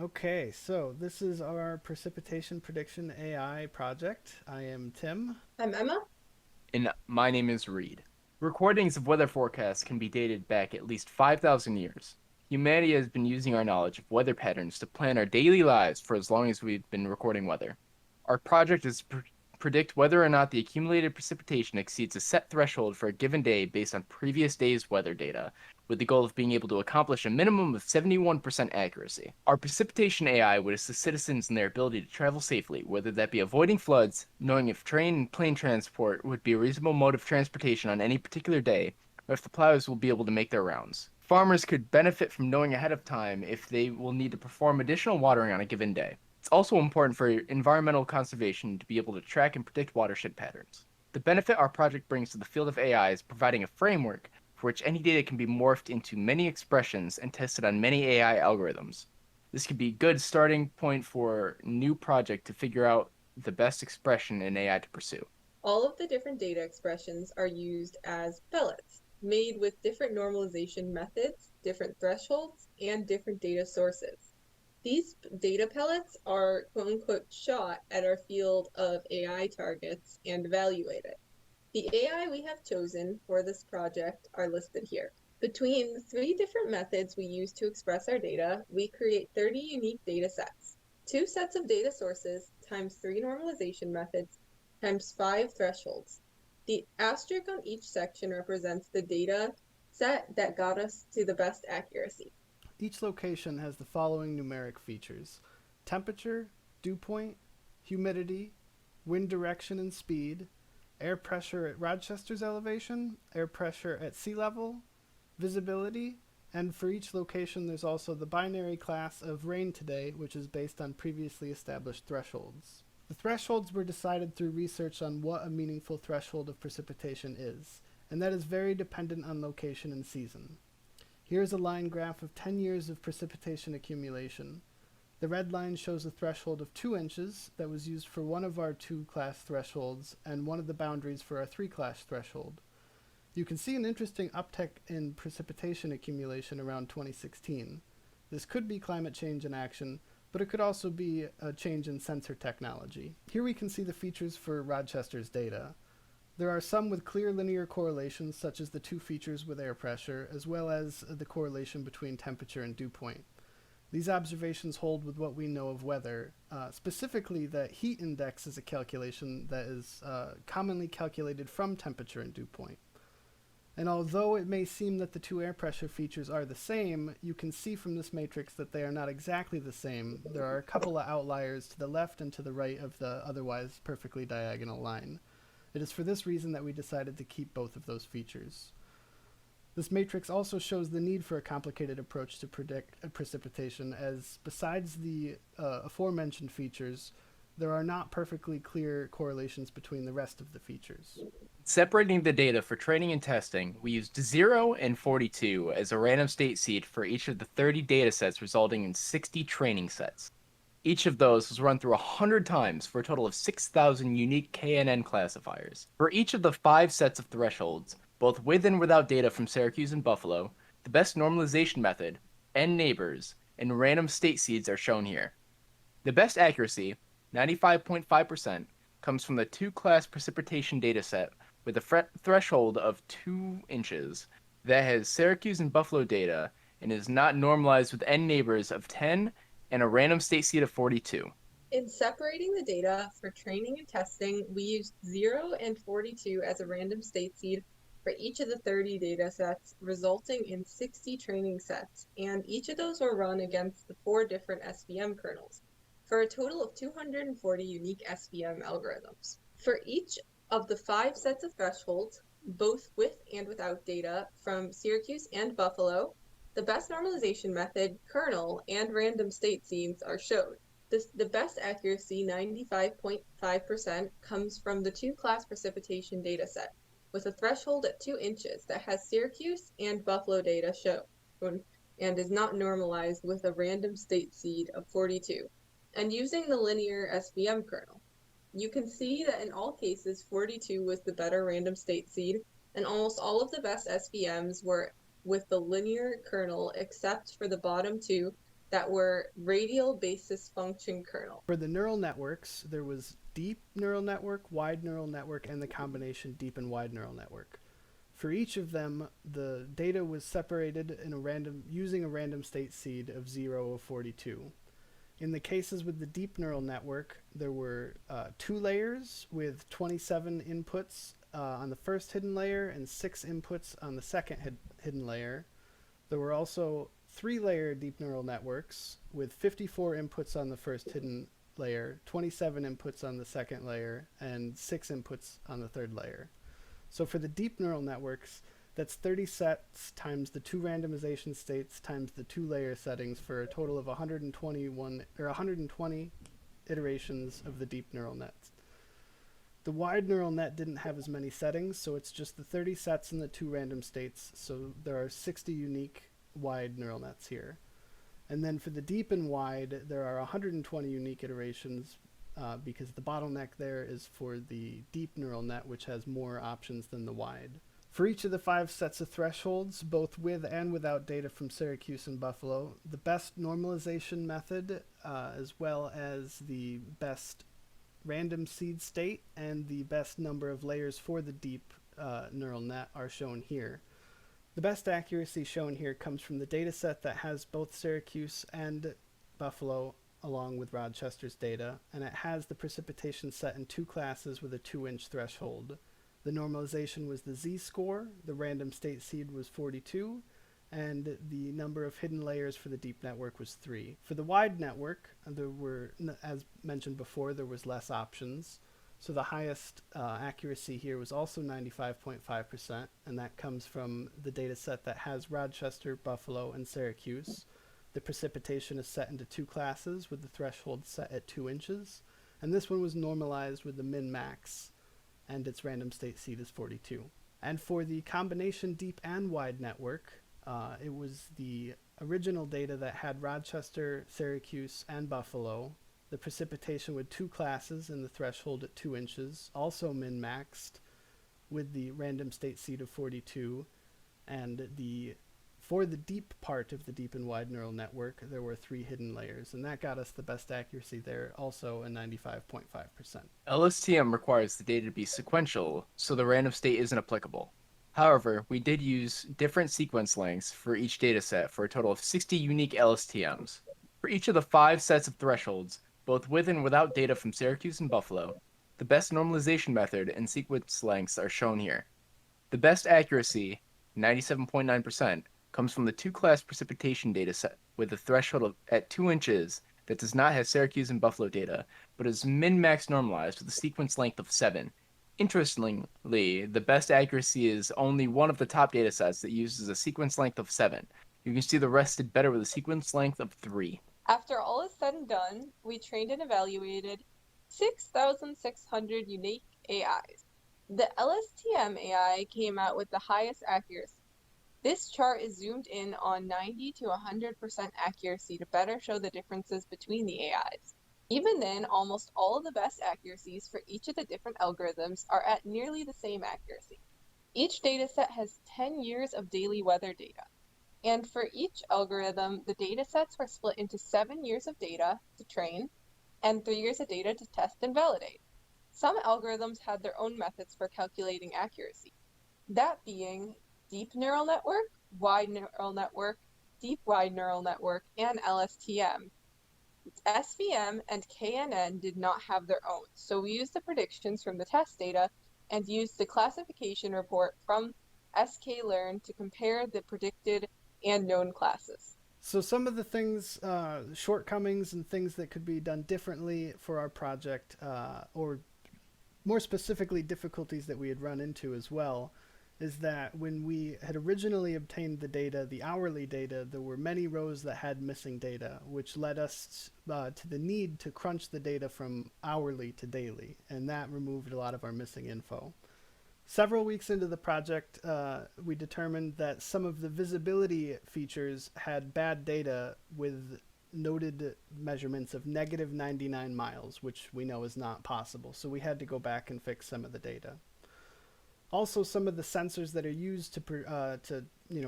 Okay, so this is our precipitation prediction AI project. I am Tim. I'm Emma. And my name is Reid. Recordings of weather forecasts can be dated back at least 5,000 years. Humanity has been using our knowledge of weather patterns to plan our daily lives for as long as we've been recording weather. Our project is to predict whether or not the accumulated precipitation exceeds a set threshold for a given day based on previous day's weather data, with the goal of being able to accomplish a minimum of 71% accuracy. Our precipitation AI would assist citizens in their ability to travel safely, whether that be avoiding floods, knowing if train and plane transport would be a reasonable mode of transportation on any particular day, or if the plows will be able to make their rounds. Farmers could benefit from knowing ahead of time if they will need to perform additional watering on a given day. It's also important for environmental conservation to be able to track and predict watershed patterns. The benefit our project brings to the field of AI is providing a framework for which any data can be morphed into many expressions and tested on many AI algorithms. This could be a good starting point for a new project to figure out the best expression in AI to pursue. All of the different data expressions are used as pellets, made with different normalization methods, different thresholds, and different data sources. These data pellets are quote unquote shot at our field of AI targets and evaluated. The AI we have chosen for this project are listed here. Between the three different methods we use to express our data, we create 30 unique data sets. Two sets of data sources times three normalization methods times five thresholds. The asterisk on each section represents the data set that got us to the best accuracy. Each location has the following numeric features: temperature, dew point, humidity, wind direction and speed, air pressure at Rochester's elevation, air pressure at sea level, visibility, and for each location there's also the binary class of rain today, which is based on previously established thresholds. The thresholds were decided through research on what a meaningful threshold of precipitation is, and that is very dependent on location and season. Here's a line graph of 10 years of precipitation accumulation. The red line shows a threshold of 2 inches that was used for one of our 2 class thresholds and one of the boundaries for our 3 class threshold. You can see an interesting uptick in precipitation accumulation around 2016. This could be climate change in action, but it could also be a change in sensor technology. Here we can see the features for Rochester's data. There are some with clear linear correlations, such as the two features with air pressure, as well as the correlation between temperature and dew point. These observations hold with what we know of weather. Specifically, the heat index is a calculation that is commonly calculated from temperature and dew point. And although it may seem that the two air pressure features are the same, you can see from this matrix that they are not exactly the same. There are a couple of outliers to the left and to the right of the otherwise perfectly diagonal line. It is for this reason that we decided to keep both of those features. This matrix also shows the need for a complicated approach to predict precipitation, as besides the aforementioned features, there are not perfectly clear correlations between the rest of the features. Separating the data for training and testing, we used 0 and 42 as a random state seed for each of the 30 datasets, resulting in 60 training sets. Each of those was run through 100 times for a total of 6,000 unique KNN classifiers. For each of the 5 sets of thresholds, both with and without data from Syracuse and Buffalo, the best normalization method, N neighbors, and random state seeds are shown here. The best accuracy, 95.5%, comes from the 2-class precipitation dataset with a threshold of 2 inches that has Syracuse and Buffalo data and is not normalized with N neighbors of 10 and a random state seed of 42. In separating the data for training and testing, we used 0 and 42 as a random state seed for each of the 30 data sets, resulting in 60 training sets, and each of those were run against the 4 different SVM kernels, for a total of 240 unique SVM algorithms. For each of the 5 sets of thresholds, both with and without data from Syracuse and Buffalo, the best normalization method, kernel, and random state seeds are shown. The best accuracy, 95.5%, comes from the 2-class precipitation dataset, with a threshold at 2 inches that has Syracuse and Buffalo data shown and is not normalized with a random state seed of 42, and using the linear SVM kernel. You can see that in all cases, 42 was the better random state seed, and almost all of the best SVMs were with the linear kernel except for the bottom two that were radial basis function kernel. For the neural networks, there was deep neural network, wide neural network, and the combination deep and wide neural network. For each of them, the data was separated using a random state seed of 0 of 42. In the cases with the deep neural network, there were 2 layers with 27 inputs on the first hidden layer and 6 inputs on the second hidden layer. There were also 3-layer deep neural networks with 54 inputs on the first hidden layer, 27 inputs on the second layer, and 6 inputs on the third layer. So for the deep neural networks, that's 30 sets times the 2 randomization states times the 2-layer settings for a total of 120 iterations of the deep neural nets. The wide neural net didn't have as many settings, so it's just the 30 sets and the 2 random states, so there are 60 unique wide neural nets here. And then for the deep and wide, there are 120 unique iterations because the bottleneck there is for the deep neural net, which has more options than the wide. For each of the 5 sets of thresholds, both with and without data from Syracuse and Buffalo, the best normalization method, as well as the best random seed state and the best number of layers for the deep neural net are shown here. The best accuracy shown here comes from the data set that has both Syracuse and Buffalo along with Rochester's data, and it has the precipitation set in 2 classes with a 2-inch threshold. The normalization was the z-score, the random state seed was 42, and the number of hidden layers for the deep network was 3. For the wide network, there were, as mentioned before, there was less options. So the highest accuracy here was also 95.5%, and that comes from the data set that has Rochester, Buffalo, and Syracuse. The precipitation is set into 2 classes with the threshold set at 2 inches, and this one was normalized with the min-max, and its random state seed is 42. And for the combination deep and wide network, it was the original data that had Rochester, Syracuse, and Buffalo. The precipitation with 2 classes and the threshold at 2 inches, also min-maxed with the random state seed of 42. And for the deep part of the deep and wide neural network, there were 3 hidden layers, and that got us the best accuracy there, also a 95.5%. LSTM requires the data to be sequential, so the random state isn't applicable. However, we did use different sequence lengths for each dataset for a total of 60 unique LSTMs. For each of the 5 sets of thresholds, both with and without data from Syracuse and Buffalo, the best normalization method and sequence lengths are shown here. The best accuracy, 97.9%, comes from the 2-class precipitation dataset with a threshold at 2 inches that does not have Syracuse and Buffalo data, but is min-max normalized with a sequence length of 7. Interestingly, the best accuracy is only one of the top datasets that uses a sequence length of 7. You can see the rest did better with a sequence length of 3. After all is said and done, we trained and evaluated 6,600 unique AIs. The LSTM AI came out with the highest accuracy. This chart is zoomed in on 90 to 100% accuracy to better show the differences between the AIs. Even then, almost all of the best accuracies for each of the different algorithms are at nearly the same accuracy. Each dataset has 10 years of daily weather data. And for each algorithm, the datasets were split into 7 years of data to train and 3 years of data to test and validate. Some algorithms had their own methods for calculating accuracy, that being deep neural network, wide neural network, deep wide neural network, and LSTM. SVM and KNN did not have their own, so we used the predictions from the test data and used the classification report from sklearn to compare the predicted and known classes. So some of the things, shortcomings and things that could be done differently for our project, or more specifically difficulties that we had run into as well, is that when we had originally obtained the data, the hourly data, there were many rows that had missing data, which led us to the need to crunch the data from hourly to daily, and that removed a lot of our missing info. Several weeks into the project, we determined that some of the visibility features had bad data with noted measurements of negative 99 miles, which we know is not possible. So we had to go back and fix some of the data. Also, some of the sensors that are used to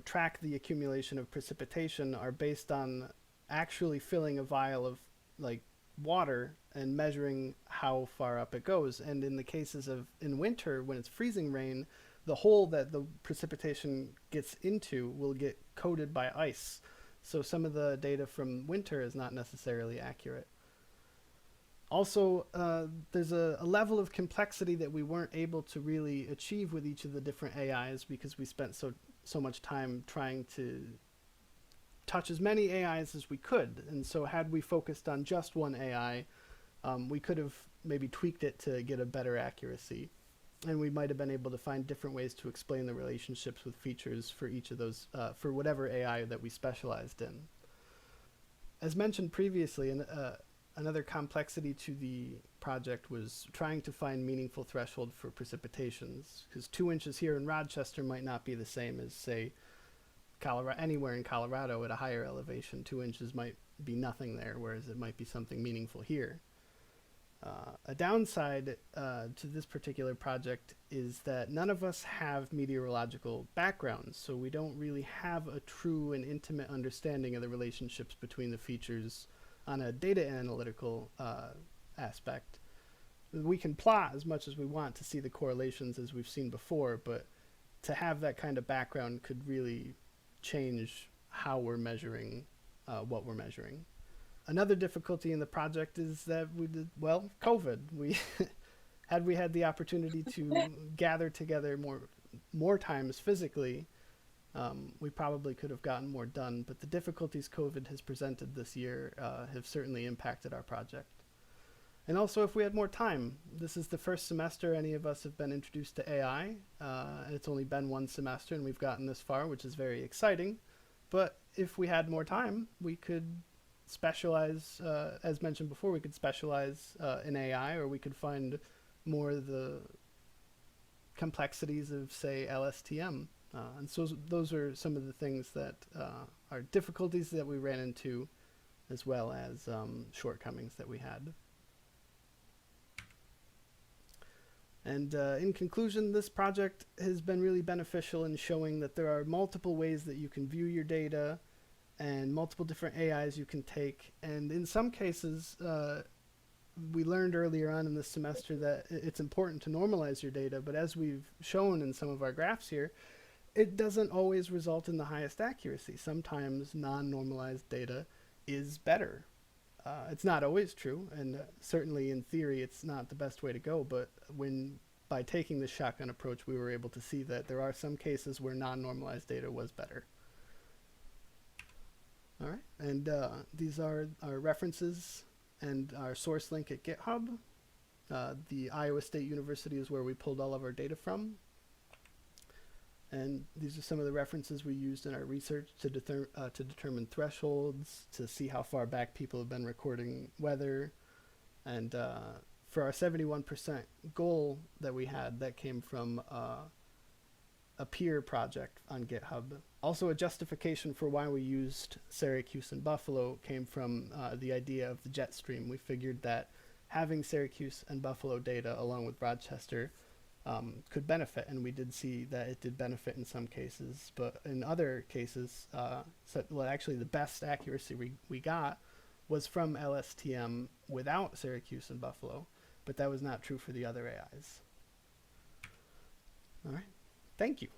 track the accumulation of precipitation are based on actually filling a vial of like water and measuring how far up it goes. And in the cases of in winter, when it's freezing rain, the hole that the precipitation gets into will get coated by ice. So some of the data from winter is not necessarily accurate. Also, there's a level of complexity that we weren't able to really achieve with each of the different AIs because we spent so much time trying to touch as many AIs as we could. And so had we focused on just one AI, we could have maybe tweaked it to get a better accuracy. And we might have been able to find different ways to explain the relationships with features for each of those, for whatever AI that we specialized in. As mentioned previously, another complexity to the project was trying to find meaningful threshold for precipitations, because 2 inches here in Rochester might not be the same as, say, anywhere in Colorado at a higher elevation. 2 inches might be nothing there, whereas it might be something meaningful here. A downside to this particular project is that none of us have meteorological backgrounds, so we don't really have a true and intimate understanding of the relationships between the features on a data analytical aspect. We can plot as much as we want to see the correlations as we've seen before, but to have that kind of background could really change how we're measuring what we're measuring. Another difficulty in the project is that COVID. Had we had the opportunity to gather together more times physically, we probably could have gotten more done, but the difficulties COVID has presented this year have certainly impacted our project. And also, if we had more time, this is the first semester any of us have been introduced to AI, and it's only been 1 semester and we've gotten this far, which is very exciting. But if we had more time, we could specialize, as mentioned before, we could specialize in AI, or we could find more of the complexities of, say, LSTM. And so those are some of the things that are difficulties that we ran into, as well as shortcomings that we had. And in conclusion, this project has been really beneficial in showing that there are multiple ways that you can view your data and multiple different AIs you can take. And in some cases, we learned earlier on in this semester that it's important to normalize your data, but as we've shown in some of our graphs here, it doesn't always result in the highest accuracy. Sometimes non-normalized data is better. It's not always true, and certainly in theory it's not the best way to go, but by taking this shotgun approach, we were able to see that there are some cases where non-normalized data was better. All right, and these are our references and our source link at GitHub. The Iowa State University is where we pulled all of our data from. And these are some of the references we used in our research to determine thresholds, to see how far back people have been recording weather. And for our 71% goal that we had, that came from a peer project on GitHub. Also, a justification for why we used Syracuse and Buffalo came from the idea of the jet stream. We figured that having Syracuse and Buffalo data along with Rochester could benefit, and we did see that it did benefit in some cases, but in other cases, actually the best accuracy we got was from LSTM without Syracuse and Buffalo, but that was not true for the other AIs. All right, thank you.